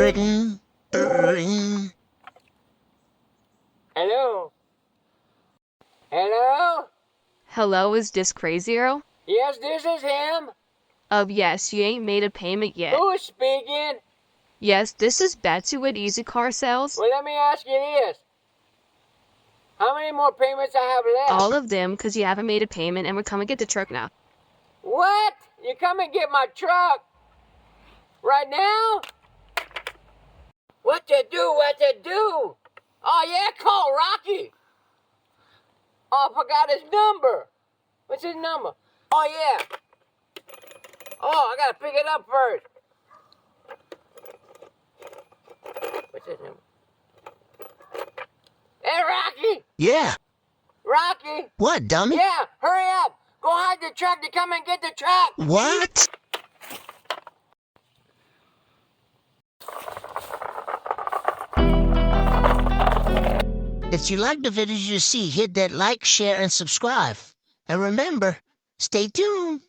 Hello? Hello? Hello, is this Crazy Earl? Yes, this is him. Yes, you ain't made a payment yet. Who's speaking? Yes, this is Betsy with Easy Car Sales. Well, let me ask you this. How many more payments I have left? All of them, because you haven't made a payment, and we're coming to get the truck now. What? You come and get my truck? Right now? What to do? What to do? Oh, yeah, call Rocky. Oh, I forgot his number. What's his number? Oh, yeah. Oh, I gotta pick it up first. What's his number? Hey, Rocky! Yeah. Rocky! What, dummy? Yeah, hurry up! Go hide the truck to come and get the truck! What? If you like the videos you see, hit that like, share, and subscribe. And remember, stay tuned.